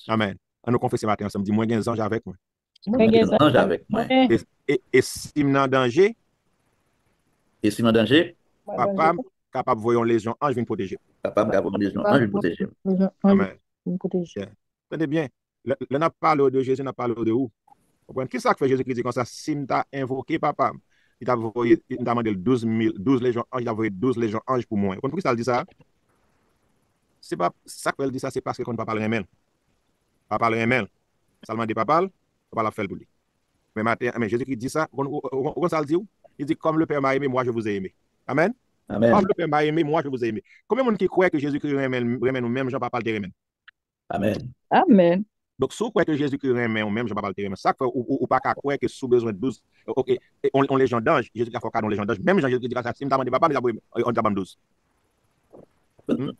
S1: Amen. On nous confesse ce matin, on me dit, moi, j'ai des anges avec moi.
S3: Des anges avec moi.
S1: Et si je suis en danger, papa, capable de voir une légion ange vient protéger.
S3: Papa, capable de voir une légion ange vient protéger.
S1: Amen. Tenez bien, on a parlé de Jésus, on a parlé de où? Qu'est-ce que ça fait Jésus qui dit comme ça? Si tu as invoqué papa, il t'a envoyé, il t'a demandé 12 légions anges, il a envoyé 12 légions anges pour moi. Pourquoi ça dit ça? C'est pas ça qu'elle dit ça, c'est parce qu'on ne peut pas parler un pas parler un seulement des papas, on va la faire pour lui. Mais Jésus-Christ dit ça, on ça le dit où? Il dit comme le Père m'a aimé, moi je vous ai aimé. Amen.
S5: Amen.
S1: Comme le Père m'a aimé, moi je vous ai aimé. Combien de monde qui croit que Jésus-Christ remet nous-mêmes, Jean-Papa le remet?
S5: Amen.
S2: Amen.
S1: Donc, si vous croyez que Jésus-Christ remet ou même Jean-Papa le remet, ça fait ou pas qu'à croire que sous besoin de 12, ok, on les gens d'ange, Jésus-Christ a fait dans les gens d'ange. Même Jésus-Christ dit ça, si je demande papa, on t'a 12.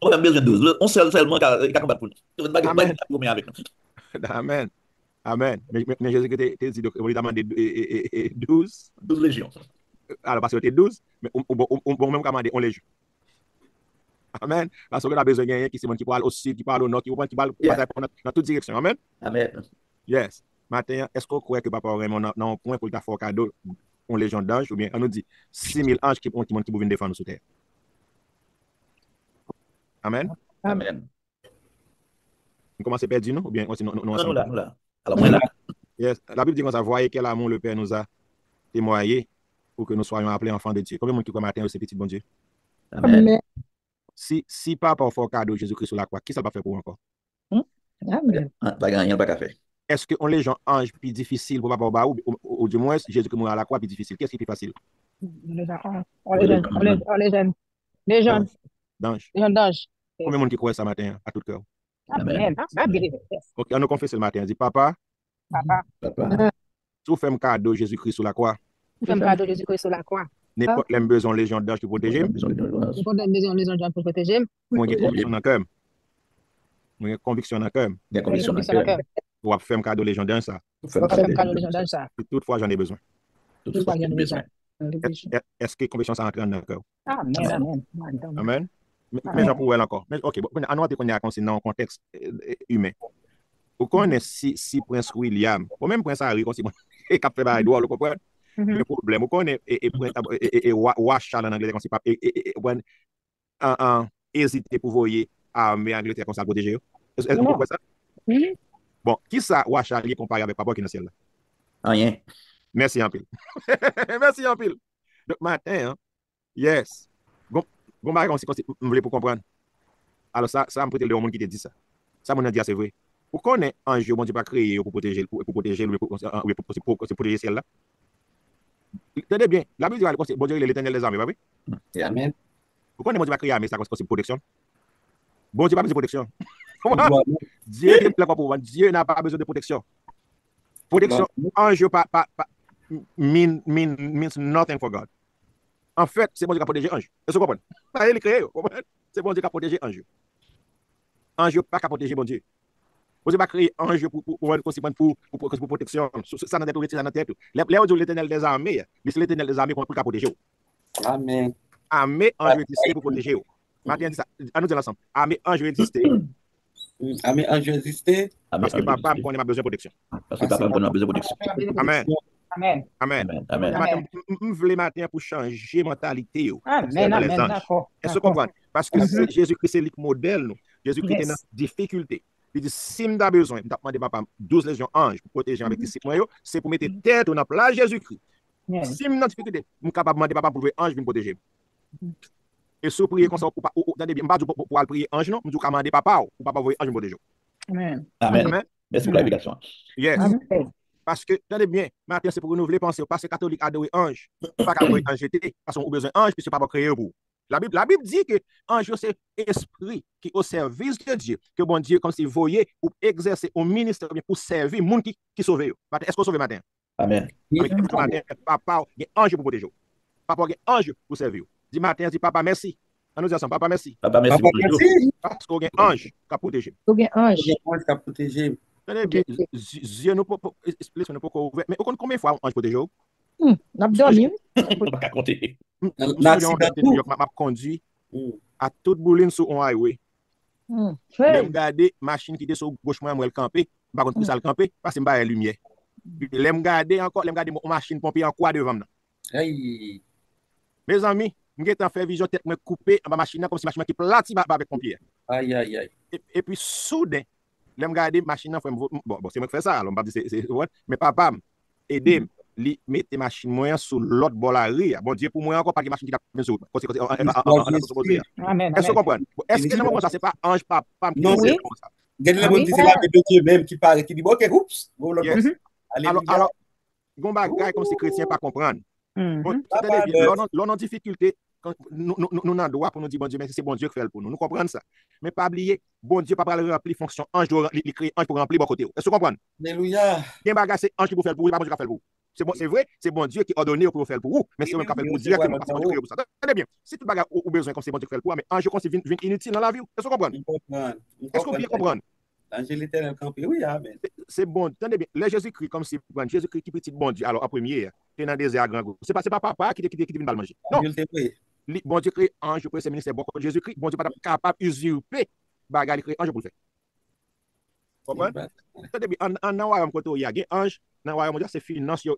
S5: On a besoin de 12. On sait seulement qu'à combattre pour nous.
S1: Amen.
S5: Avec nous.
S1: Amen. Amen. Mais Jésus-Christ t'a dit, on lui demande 12.
S5: 12 légions.
S1: Alors, parce que c'était 12, mais on même commander, on les joue. Amen. Parce qu'on a besoin de quelqu'un qui parle au sud, qui parle au nord, qui parle dans toute direction. Amen.
S5: Amen.
S1: Yes. Matin, est-ce qu'on croit que papa Raymond n'a un point pour ta faire cadeau, on les gens d'ange, ou bien on nous dit 6000 anges qui peuvent venir défendre nous sous terre. Amen.
S5: Amen.
S1: On commence à perdre, non? Ou bien on
S5: nous là. Alors, moi là.
S1: Yes. La Bible dit qu'on ça, voyez quel amour le Père nous a témoigné pour que nous soyons appelés enfants de Dieu. Combien de monde qui croit matin, c'est petit bon Dieu?
S5: Amen.
S1: Si papa fait cadeau Jésus-Christ sur la croix, qui ça va faire pour encore?
S2: Amen.
S5: Pas gagner, pas faire.
S1: Est-ce qu'on les gens anges plus difficiles pour papa ou du moins Jésus-Christ mourir à la croix plus difficile? Qu'est-ce qui est plus facile?
S2: Les jeunes
S1: D'ange.
S2: d'ange.
S1: Combien de monde qui croit ça matin à tout cœur?
S2: Amen.
S1: Ok, on nous confesse le matin. On dit papa,
S5: Papa.
S1: si vous faites un cadeau Jésus-Christ sur la croix,
S2: Fais un cadeau Jésus-Christ sur la croix.
S1: n'importe quelle besoin les gens d'ange pour protéger.
S2: N'importe quelle besoin les gens pour protéger.
S1: Moi, j'ai conviction dans le cœur. Moi, j'ai conviction dans le cœur.
S5: Il y a conviction dans le cœur.
S1: Pour faire un cadeau les gens d'ange ça.
S5: Faire
S2: un cadeau les gens d'ange ça.
S1: Toutefois, j'en ai besoin.
S5: Toutefois, j'en ai besoin.
S1: Est-ce que conviction ça entre dans le cœur?
S2: Amen.
S1: Amen. Mais j'en pourrais encore. Mais ok, on a noté qu'on est dans un contexte humain. Vous connaissez si Prince William, ou même Prince Harry, comme si il a fait bail droit, vous comprenez? Le problème, vous connaissez et Roi Charles en anglais, comme si pas hésiter pour voyer armée Angleterre comme ça protéger. Est-ce que vous comprenez ça? Bon, qui ça Roi Charles est comparé avec papa qui est dans le ciel là?
S5: Rien.
S1: Merci en pile. Merci en pile. Donc matin, hein, yes. Bon, vous voulez pour comprendre. Alors ça me prête le monde qui te dit ça. Ça me dit c'est vrai. Pourquoi on est un jeu, bon Dieu pas créé pour protéger pour protéger celle là. Tenez bien, la Bible dit bon Dieu il est l'éternel des armées, pas oui?
S3: Amen.
S1: Pourquoi on est bon Dieu pas créé armée ça c'est protection? Bon Dieu pas besoin de protection. Dieu n'a pas besoin de protection. Protection, un jeu pas means nothing for God. En fait, c'est bon Dieu qui a protégé un jeu. Est-ce que vous comprenez? Il est créé, c'est bon Dieu qui a protégé un jeu. Un jeu pas qu'à protéger bon Dieu. Vous n'avez pas créé un jeu pour protection. Ça n'a pas été dans la tête. Là, on dit l'éternel des armées. C'est l'éternel des armées pour protéger.
S3: Amen.
S1: Armée, un jeu existé pour protéger. Maintenant, dit ça. À nous dire ensemble. Armée, un jeu existé.
S3: Amen. Un jeu existé.
S1: Parce que papa me connaît ma besoin de protection.
S5: Parce que papa me connaît besoin de protection.
S1: Amen.
S2: Amen.
S1: Amen.
S5: Amen.
S1: Je voulais matin pour changer mentalité.
S2: Amen. D'accord.
S1: Est-ce que vous comprenez? Parce que Jésus-Christ, c'est le modèle. Jésus-Christ est dans difficulté. Il dit, si je besoin, je demande papa 12 légions anges pour protéger avec les disciples, c'est pour mettre tête dans la place Jésus-Christ. Si je suis dans difficulté, je suis capable de demander papa pour jouer ange pour me protéger. Et si vous priez comme ça, pour prier ange, non, je suis demander papa pour papa jouer ange pour me protéger.
S2: Amen.
S5: Amen. Merci pour l'invitation.
S1: Yes. Parce que, tenez bien, maintenant c'est pour renouveler penser, parce que catholique adore ange, pas qu'à jouer ange jeté, parce qu'on a besoin d'ange, puis c'est pas créer pour. La Bible dit que ange, c'est esprit qui est au service de Dieu, que bon Dieu, comme si voyait pour exercer au ministère, pour servir le monde qui sauve. Est-ce qu'on sauve matin?
S5: Amen.
S1: Papa, il y a ange pour protéger. Papa, il y a ange pour servir. Dis matin, dis papa, merci. On nous dit ensemble, papa, merci.
S5: Papa, merci.
S1: Parce qu'on a un ange qui a protégé.
S2: Il y a un ange
S3: qui a protégé.
S1: Dieu nous peut expliquer, nous peut ouvrir. Mais combien de fois ange protégé?
S2: n'a pas dormi.
S5: On ne peut pas compter.
S1: Je conduit à toute bouline sur un highway. Je regarde machine qui était sur gauche, moi, elle camper. Par contre, ça le camper, parce que je n'ai lumière. Je regarde encore, je regarde une machine pompier en quoi devant moi. Mes amis, je vais faire vision tête me couper en ma machine comme si machine qui plati avec pompier.
S3: Aïe, aïe, aïe.
S1: Et puis soudain, je regarde machine bon, c'est moi qui fais ça, alors on va dire c'est mais papa aidez li mette machine moyen sur l'autre bord la rue. Bon Dieu, pour moi, encore pas de machine qui t'a fait sur côté
S2: Amen.
S1: Est-ce que vous
S2: Amen.
S1: comprenez? Est-ce que non, ça, c'est pas ange, pas
S3: Non,
S2: Oui.
S1: comme ça?
S3: Gen le
S2: Ah
S3: moun
S2: oui.
S3: ki se la de Dieu même qui parle, qui dit, ok, oups, bon, l'autre
S1: Yes.
S3: bord. Alléluia.
S1: Alors, gon bagay comme si chrétien pas comprendre. Bon,
S2: Mhm.
S1: attendez bien, l'on en difficulté, quand nous n'en droit pour nous dire, bon Dieu, mais c'est bon Dieu qui fait pour nous. Nous comprenons ça. Mais pas oublier, bon Dieu, pas parler remplir fonction ange, il crée ange pour remplir bon côté. Est-ce que vous comprenez?
S3: Alléluia.
S1: Bien bagay, c'est ange qui vous fait pour vous, pas bon Dieu qui fait pour vous. C'est vrai, c'est bon Dieu qui ordonne pour vous faire pour vous, mais c'est vous qui fait pour vous directement, parce que bon Dieu crée pour ça. Attendez bien, si tout bagay ou besoin comme c'est bon Dieu qui fait pour vous, mais ange, comme c'est inutile dans la vie. Est-ce que vous comprenez? Est-ce que vous bien comprendre?
S3: L'ange l'éternel campé, oui, amen.
S1: C'est bon, attendez bien, les Jésus-Christ comme si Jésus-Christ qui petit bon Dieu, alors en premier, qui est dans le désert grand groupe. C'est pas papa qui vient manger. Non, bon Dieu crée ange pour ce ministère, bon Jésus-Christ, bon Dieu pas capable d'usurper bagarre crée ange pour le faire. Comprenez? Attendez bien, en royaume côté il y a un ange, dans royaume mondial c'est finance yo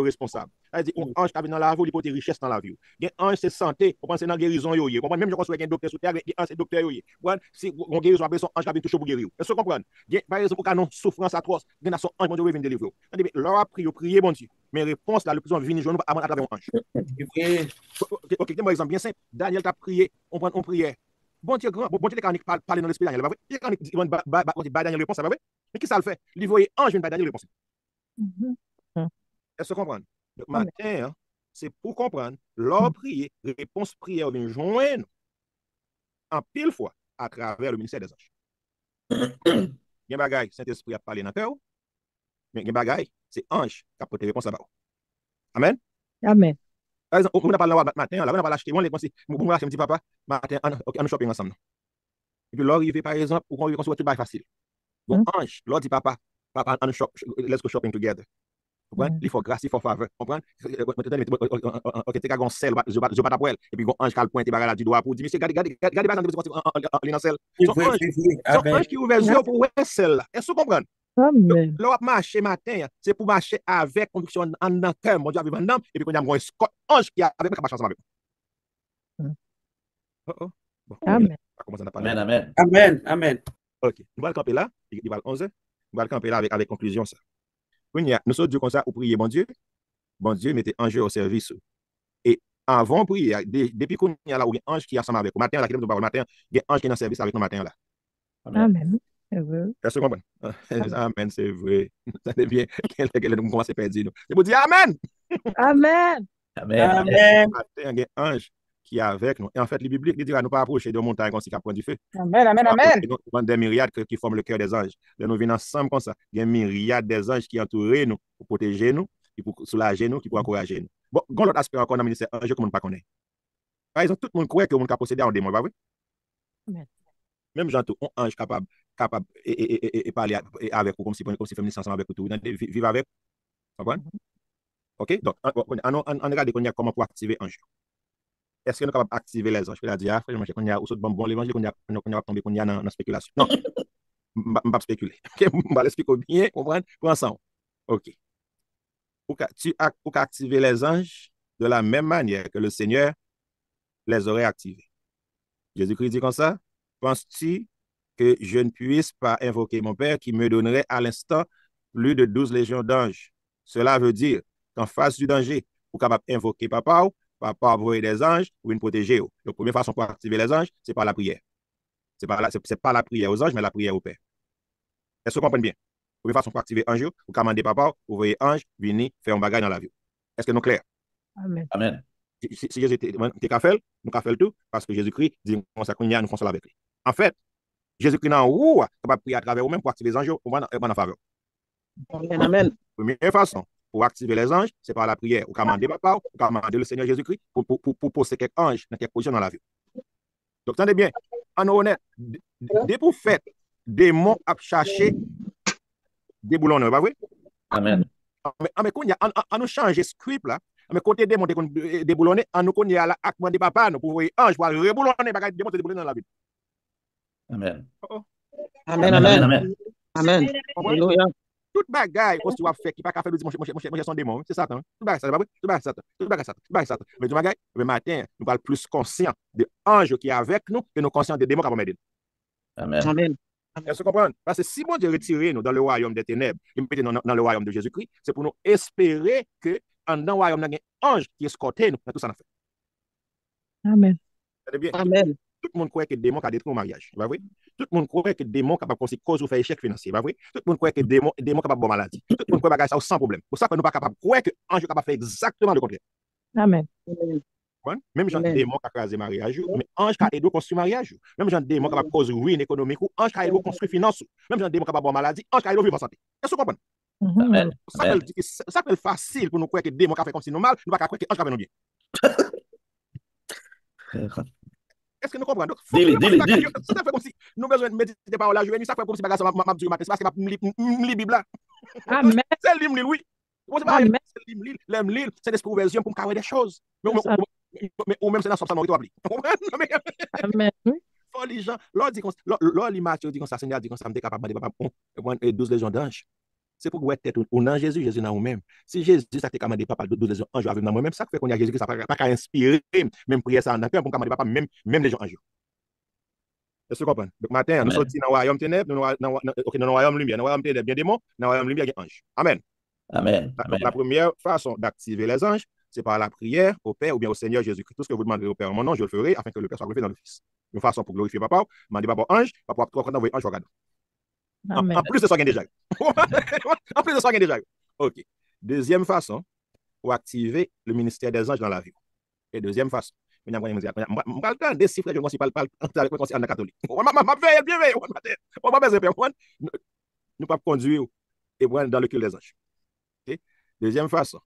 S1: responsable. C'est-à-dire un ange qui vient dans la vie, il porte richesse dans la vie. Un ange c'est santé, on pense dans guérison yo. Comprenez? Même je construis un docteur sur terre, un c'est docteur yo. Comprenez? Si on guérison après son ange qui vient toucher pour guérir. Est-ce que vous comprenez? Par exemple, pour qu'on souffrance atroce, il y a son ange qui vient délivrer. Attendez bien, leur a prié bon Dieu. Mais réponse là le plus on vient joindre à travers un ange. OK, par exemple bien simple, Daniel t'a prié, on prend on prière. Bon Dieu grand, bon Dieu les parler dans l'esprit Daniel, pas vrai? Il quand Daniel réponse, pas vrai? Mais qui ça le fait? Il voyait ange vient Daniel réponse.
S2: Mhm.
S1: Est-ce que vous comprenez? Donc, matin, hein, c'est pour comprendre, leur prière, réponse prière vient joindre en pile fois à travers le ministère des anges. Il y a un bagage, Saint-Esprit a parlé dans le cœur, mais il y a un bagage, c'est ange qui a porté réponse là-bas. Amen?
S2: Amen.
S1: Par exemple, on a parlé matin, là, on a parlé acheter, on a pensé, on a dit, papa, matin, on shopping ensemble. Et puis, l'arrivée, par exemple, pour qu'on soit tout facile. Bon, ange, l'autre dit, papa, let's go shopping together. Il faut grâce, il faut faveur. Comprendre? Ok, tu as un sel, je bats après. Et puis, un ange qui a pointé du doigt pour dire, monsieur, regardez, pas dans sel. Son ange qui ouvre les yeux pour voir celle-là. Est-ce que vous comprenez?
S2: Amen.
S1: Là, on marche matin, c'est pour marcher avec conviction en un cœur, mon Dieu, avec un homme, et puis qu'on a un ange qui a avec ma chance avec.
S2: Amen.
S5: Amen.
S3: Amen. Amen.
S1: Ok, nous allons camper là, il va 11 heures. Nous allons camper là avec conclusion ça. Nous sommes Dieu comme ça, pour prier, bon Dieu mettez ange au service. Et avant de prier, depuis qu'on y a là, où il y a un ange qui est ensemble avec vous, matin, là, qui est le matin, il y a un ange qui est dans le service avec nous matin là.
S2: Amen. C'est vrai.
S1: Est-ce que vous comprenez? Amen, c'est vrai. Ça devient, nous commençons à perdre. C'est pour dire Amen.
S2: Amen.
S5: Amen.
S1: Matin, il y a un ange qui est avec nous. Et en fait, les bibliques, il dit à nous pas approcher de montagne comme si qui prend du feu.
S2: Amen. Amen. Amen.
S1: Il y a des myriades qui forment le cœur des anges. Nous venons ensemble comme ça. Il y a une myriade des anges qui entourent nous pour protéger nous, qui pour soulager nous, qui pour encourager nous. Bon, l'autre aspect encore dans le ministère ange que nous ne connaissons pas. Par exemple, tout le monde croit que le monde a possédé un démon, pas vrai?
S2: Amen.
S1: Même gens, un ange capable et parler avec vous comme si vous ensemble avec vous, vivre avec. Vous comprenez? OK? Donc, on regarde comment pour activer ange. Est-ce que nous sommes capables d'activer les anges? Je vais dire, frère, qu'on y a aussi bon l'évangile, qu'on y a tombé, qu'on y a dans la spéculation. Non, je ne vais pas spéculer. Je vais l'expliquer bien, comprendre, pour ensemble. OK. Pour activer les anges de la même manière que le Seigneur les aurait activés. Jésus-Christ dit comme ça, penses-tu que je ne puisse pas invoquer mon Père qui me donnerait à l'instant plus de 12 légions d'anges? Cela veut dire qu'en face du danger, vous êtes capable d'invoquer papa envoyer des anges pour nous protéger. La première façon pour activer les anges, c'est par la prière. Ce n'est pas la prière aux anges, mais la prière au Père. Est-ce que vous comprenez bien? La première façon pour activer un jour, vous commandez papa, vous voyez ange, venez faire un bagage dans la vie. Est-ce que nous clair?
S2: Amen.
S5: Amen.
S1: Si Jésus était fait, nous avons fait tout, parce que Jésus-Christ dit qu'on s'est nous faisons avec lui. En fait, Jésus-Christ dans haut, capable de prier à travers vous-même pour activer les anges, on va en faveur.
S4: Amen.
S1: Première façon pour activer les anges, c'est par la prière. Vous commandez papa, vous commandez le Seigneur Jésus-Christ pour poser quelques anges dans quelque position dans la vie. Donc, tenez bien, en honnête, dès que vous faites des mots à chercher des boulons, pas vrai?
S5: Amen.
S1: Mais quand on nous change script là, mais côté des mots des boulons, on nous connaît à la acte de papa, nous pouvons ange pour reboulonner, pas des mots des boulons dans la vie.
S5: Amen.
S4: Amen.
S5: Amen.
S4: Amen.
S5: Amen.
S4: Amen. Alléluia.
S1: Tout bagaille que tu vas faire qui pas faire le dimanche mon son démon, c'est Satan. Tout bagaille ça, tout bagaille Satan. Tout bagaille Satan. Mais du bagaille, le matin, nous parlons plus conscient de ange qui est avec nous que nous conscients des démons qui vont m'aider.
S5: Amen.
S4: Amen.
S1: Est-ce que vous comprenez? Parce que si bon Dieu retire nous dans le royaume des ténèbres, et mettez nous dans le royaume de Jésus-Christ, c'est pour nous espérer que dans le royaume, il y a un ange qui escorte nous dans tout ça.
S2: Amen.
S1: C'est bien.
S4: Amen.
S1: Tout le monde croit que le démon a détruit le mariage. Pas vrai? Tout le monde croit que le démon est capable de cause ou faire échec financier. Pas vrai? Tout le monde croit que le démon est capable de maladie. Tout le monde croit que ça sans problème. Pour ça que nous ne sommes pas capables de croire que l'ange est capable de faire exactement le contraire.
S2: Amen.
S1: Même genre de démon qui a crasé le mariage, mais ange qui a aidé à construire le mariage. Même genre de démon qui a causé ruine économique, ange qui a aidé à construire finance. Même genre de démon qui a causé maladie, ange qui a aidé à vivre en santé. Est-ce que vous comprenez?
S5: Amen.
S1: Ça fait facile pour nous croire que le démon qui a fait comme si nous mal, nous ne pouvons pas croire que l'ange qui a fait nous bien. Est-ce que nous comprenons? Donc,
S5: Dis-le.
S1: ça fait comme si nous avons besoin de méditer par la journée, ça fait comme si bagage m'a dit matin, c'est parce que je Bible là.
S2: Amen.
S1: C'est le livre, oui.
S2: Amen.
S1: C'est le livre, c'est l'esprit ouverture pour me carrer des choses. Mais ou même c'est dans son salon, il
S2: Amen.
S1: faut les gens, l'or dit comme ça, Seigneur dit comme ça, me capable de papa 12 légions d'anges. C'est pour que vous êtes ou dans Jésus, Jésus dans vous-même. Si Jésus ça t'est commandé papa 12 légions d'anges avec dans moi-même, ça fait qu'on a Jésus ça pas qu'à inspirer même prier ça dans cœur pour commander papa même légions d'anges. Est-ce que vous comprenez? Donc matin, nous sortis dans le royaume ténèbres, dans le royaume lumière, dans le royaume ténèbres, bien démons, dans le royaume lumière, il y a anges. Amen.
S5: Amen.
S1: Donc, la première façon d'activer les anges, c'est par la prière au Père ou bien au Seigneur Jésus-Christ. Tout ce que vous demanderez au Père en mon nom, je le ferai afin que le Père soit glorifié dans le Fils. Une façon pour glorifier papa, m'a dit papa ange, papa trois quand envoyer ange regarde. En plus de ça, il y a déjà. En plus de ça, il y a déjà. OK. Deuxième façon, pour activer le ministère des anges dans la vie. Et deuxième façon, je ne parle pas des chiffres, je ne parle pas avec le catholique. Je vais bien veiller. On va pas nous pas conduire et dans le culte des anges. Okay? Deuxième façon,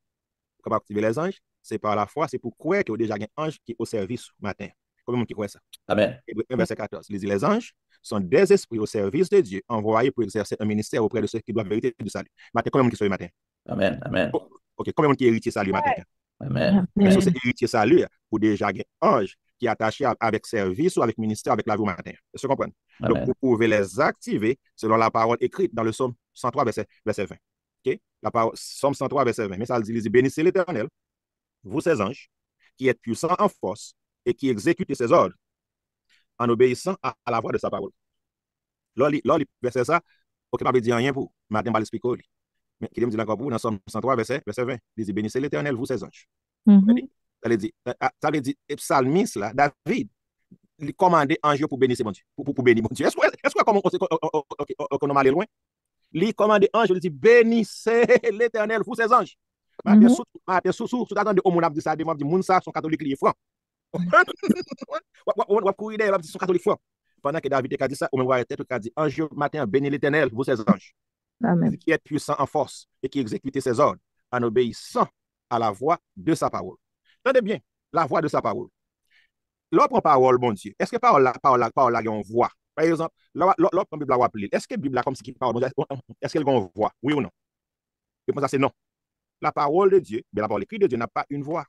S1: pour activer les anges, c'est par la foi, c'est pour croire qu'il y a déjà un ange qui est au service matin. Comment on qui croit ça?
S5: Amen.
S1: Verset 14. Les anges sont des esprits au service de Dieu, envoyés pour exercer un ministère auprès de ceux qui doivent vérité du salut. Matin, combien de monde qui sont le matin?
S5: Amen. Amen.
S1: OK, combien de monde qui est héritier salut matin?
S5: Amen.
S1: Mais si c'est héritier salut, pour déjà un ange qui est attaché avec service ou avec ministère avec la vie au matin. Est-ce que vous comprenez? Donc, vous pouvez les activer selon la parole écrite dans le psaume 103, verset 20. Okay? La parole, psaume 103, verset 20. Mais ça dit, bénissez l'Éternel, vous ses anges, qui êtes puissants en force et qui exécutez ses ordres en obéissant à la voix de sa parole. Là, verset ça, ok, pas dire rien pour matin, pas l'expliquer. Mais qui me dit encore pour dans Somme 103, verset 20. Il dit, bénissez l'Éternel, vous ses anges. Ça veut dire, psalmiste, là, David, il commandait ange pour bénir mon Dieu. Pour bénir mon Dieu. Est-ce qu'on a allé loin? Il commandait ange, il dit, bénissez l'Éternel, vous ses anges. Sous attendez au monde dit ça, des gens qui sont catholiques, ils sont francs. On va courir derrière, ils sont catholiques francs. Pendant que David a dit ça, on me voit tête qui a dit, ange matin, bénis l'Éternel, vous ses anges.
S2: Amen.
S1: Qui est puissant en force et qui exécute ses ordres en obéissant à la voix de sa parole. Tenez bien, la voix de sa parole. L'autre parole, mon Dieu, est-ce que parole là, on voit? Par exemple, l'autre Bible a appelé. Est-ce que Bible comme si qui parle, est-ce qu'elle a une voix? Oui ou non? Et pour ça, c'est non. La parole de Dieu, la parole écrite de Dieu n'a pas une voix.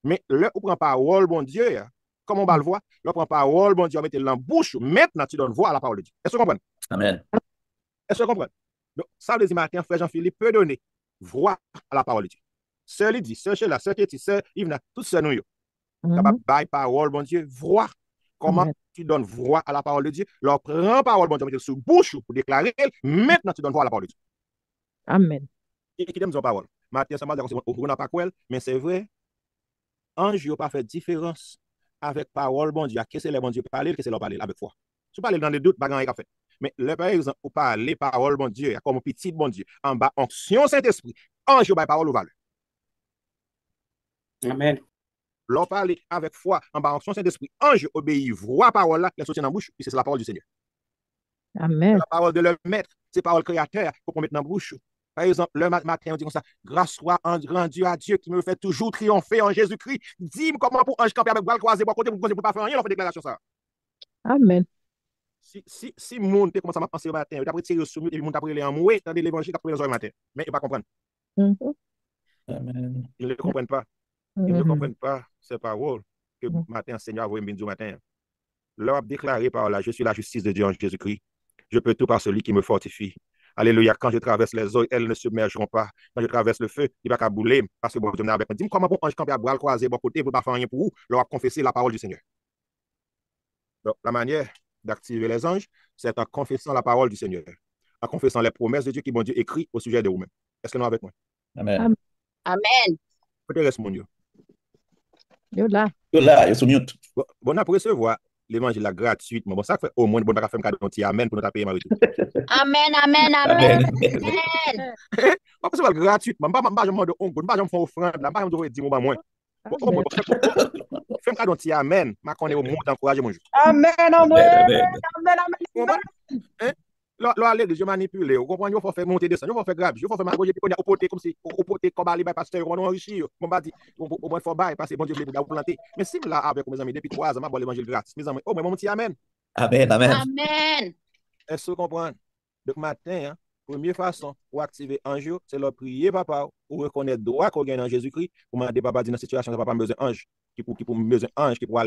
S1: Mais là, on prend parole, bon Dieu, comment on va le voir? Là, on prend parole, bon Dieu, on met dans la bouche. Maintenant, tu donnes voix à la parole de Dieu. Est-ce que vous comprenez?
S5: Amen.
S1: Est-ce que vous comprenez? Donc, ça, le matin, frère Jean-Philippe peut donner voix à la parole de Dieu. Sœur Lydie, sœur Sheila, sœur Kéti, sœur Yvna, toutes sœurs nous. Capable de parole, bon Dieu, voix. Comment tu donnes voix à la parole de Dieu? Leur prends parole, bon Dieu, mets sous bouche pour déclarer. Maintenant, tu donnes voix à la parole de Dieu.
S2: Amen.
S1: Et qui donne son parole? Matin, ça m'a dit qu'on n'a pas quoi, mais c'est vrai. Ange n'a pas fait différence avec parole, bon Dieu. Qu'est-ce que les bon Dieu parler, qu'est-ce que leur parler avec foi? Si vous parlez dans les doutes, pas grand fait. Mais le par exemple, vous parlez parole, bon Dieu, comme un petit bon Dieu, en bas, onction Saint-Esprit, ange n'a pas parole ou valeur.
S3: Amen.
S1: L'on parle avec foi, en bas, onction Saint-Esprit, ange obéit, voix parole là, les sortir dans la bouche, puis c'est la parole du Seigneur.
S2: Amen.
S1: La parole de leur maître, c'est parole créateur qu'on mettre dans la bouche. Par exemple, le matin, on dit comme ça, grâce soit rendue à Dieu qui me fait toujours triompher en Jésus-Christ. Dis-moi comment pour ange camper avec bras croisés, pour côté, pour pas faire rien, on fait déclaration ça.
S2: Amen.
S1: Si moun te commence à penser au matin, d'après tirer sur et moun d'après les en moué, dans l'évangile d'après les heures matin. Mais ils ne comprennent pas.
S5: Amen.
S1: Ils ne comprennent pas. Ils ne comprennent pas ces paroles que matin, Seigneur a envoyé du matin. Leur a déclaré par là, je suis la justice de Dieu en Jésus-Christ. Je peux tout par celui qui me fortifie. Alléluia. Quand je traverse les eaux, elles ne se submergeront pas. Quand je traverse le feu, il ne va pas bouler parce que bon Dieu est avec moi. Dis-moi comment bon ange camper à bras croisés, bon côté, vous ne pas faire rien pour vous, leur a confessé la parole du Seigneur. Donc, la manière d'activer les anges, c'est en confessant la parole du Seigneur, en confessant les promesses de Dieu qui, bon Dieu, écrit au sujet de vous-même. Est-ce que nous avec moi?
S5: Amen.
S6: Amen.
S1: Peut-être reste mon Dieu.
S2: Yo là.
S5: Yo là, yo sou mute.
S1: Bon, on a pour recevoir l'évangile là gratuitement. Bon, ça fait au moins, bon, on va faire un cadeau petit amen pour nous taper ma retour.
S6: Amen, amen,
S5: Amen.
S6: amen.
S5: Amen.
S1: On va recevoir gratuitement. Je ne vais pas demander on ne vais pas faire offrande. Je ne vais pas dire moi moins. Bon,
S2: Amen.
S1: fais un cadeau petit amen. Je connais au monde d'encourager mon Dieu.
S2: Amen,
S5: Amen.
S2: amen,
S5: Amen.
S2: amen,
S1: Hein? Là, allez, Dieu manipule. Vous comprenez? Il faut faire monter descendre. Il faut faire grab. Il faut faire magoyer. Puis, on a poté comme si, on poté comme aller par pasteur. On enrichit. On va dire, on faut bailler parce que bon Dieu voulait vous planter. Mais si là, avec mes amis, depuis 3 ans, je vais l'évangile gratis. Mes amis, oh, mais mon petit amen.
S5: Amen. Amen.
S6: Amen.
S1: Est-ce que vous comprenez? Donc, matin, hein, première façon pour activer un jour, c'est leur prier, papa, ou reconnaître le droit qu'on gagne en Jésus-Christ. Pour demander, papa, dans la situation, papa, besoin d'ange. Qui pour besoin d'ange, qui pour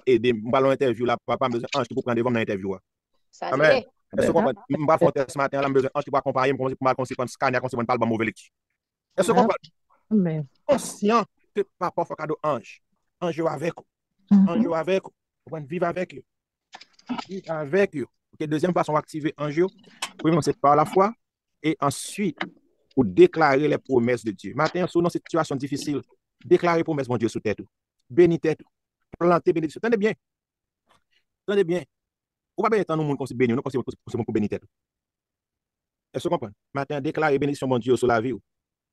S1: aider, ballon interview là, papa, besoin d'ange, qui pour prendre devant dans l'interview.
S6: Ça
S1: Amen.
S6: c'est.
S1: Est-ce que vous comprenez? Je vais faire un test ce matin, là, besoin d'ange qui pour accompagner, pour conséquence, scanner, conséquence, pas le mauvais lecture. Est-ce que vous comprenez?
S2: amen.
S1: Conscient que papa fait cadeau ange. Ange avec vous. Ange avec vous. Vous pouvez vivre avec eux. Vivre avec eux. Ok, deuxième façon d'activer ange, premièrement, c'est par la foi. Et ensuite, pour déclarer les promesses de Dieu. Maintenant, dans cette situation difficile, déclarer les promesses de Dieu sous tête. Bénis tête. Planter bénédiction. Tenez bien. Tenez bien. Ou pas bien tant nous monde comme si béni, nous comme si pour bénir tête. Est-ce que vous comprenez? Maintenant, déclarer bénédiction de Dieu sur la vie.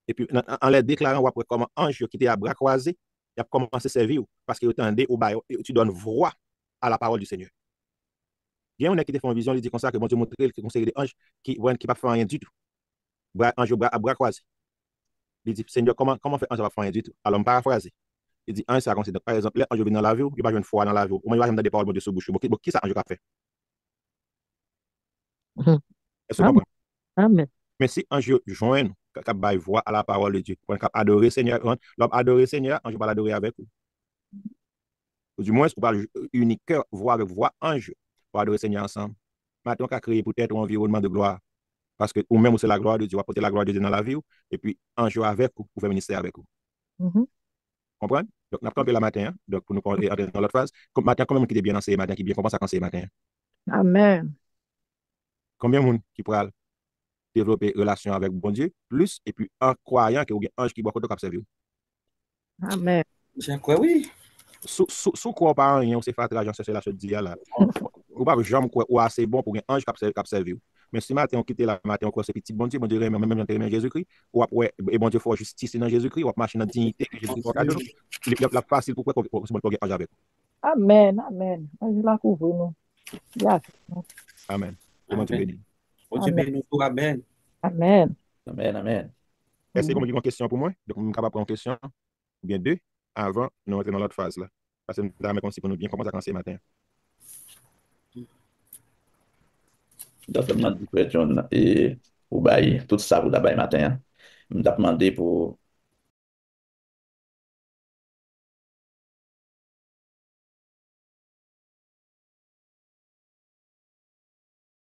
S1: Et puis, en les déclarant, après comment ange qui était à bras croisés, il a commencé à servir parce qu'il attendait au bail, tu donnes voix à la parole du Seigneur. Il y a un qui te fait une vision, il dit comme ça que bon Dieu montre le conseil des anges qui ne pas faire rien du tout. Ange à bras croisés. Il dit, Seigneur, comment fait ange va faire rien du tout? Alors, je paraphrase. Il dit, ange, ça considère, par exemple, les anges viennent dans la vie, il va jouer une foi dans la vie. Ou il va jouer des paroles de Dieu sur bouche. Qui ça ange a fait? Est-ce que vous comprenez?
S2: Amen.
S1: Mais si ange joint, quand il voix à la parole de Dieu, quand il adorer Seigneur, l'homme adorer Seigneur, ange va l'adorer avec vous. Ou du moins, on va unique cœur, voix avec voix, ange, pour adorer Seigneur ensemble. Maintenant, on a créé peut-être un environnement de gloire. Parce que, ou même, c'est la gloire de Dieu, on va porter la gloire de Dieu dans la vie, et puis, ange avec vous, pour faire ministère avec vous. Comprenez? Donc, on a campé la matin, hein? Donc, pour nous entrer dans l'autre phase. Comme matin, combien de monde qui est bien enseigné matin, qui bien commence à enseigner matin?
S2: Amen.
S1: Combien de monde qui pourra développer relation avec bon Dieu, plus, et puis, en croyant qu'il y a un ange qui boit côté cap servir.
S2: Amen.
S3: Je crois, oui.
S1: Sous quoi par rien, c'est fait l'argent, c'est la chose dire là. Ou pas jamais quoi ou assez bon pour un ange cap servir. Mais si matin on quitte la matin on croit ce petit bon Dieu, même Jésus-Christ, ou après et bon Dieu faut justice dans Jésus-Christ, ou marcher dans dignité que Jésus-Christ pour cadeau. Il est facile pour qu'on ange avec.
S2: Amen. Amen. Je la couvre nous. Yes.
S1: Amen. Que bon Dieu bénisse.
S3: Bon Dieu bénisse nous. Amen.
S2: Amen.
S5: Amen. Amen.
S1: Est-ce que vous avez une question pour moi? Donc, je suis capable de prendre une question, ou bien deux, avant de rentrer dans l'autre phase là. Parce que nous avons comme si pour nous bien commencer à commencer matin.
S5: Donc, je demande question et pour bailler tout ça pour la bailler matin. Je me demandé pour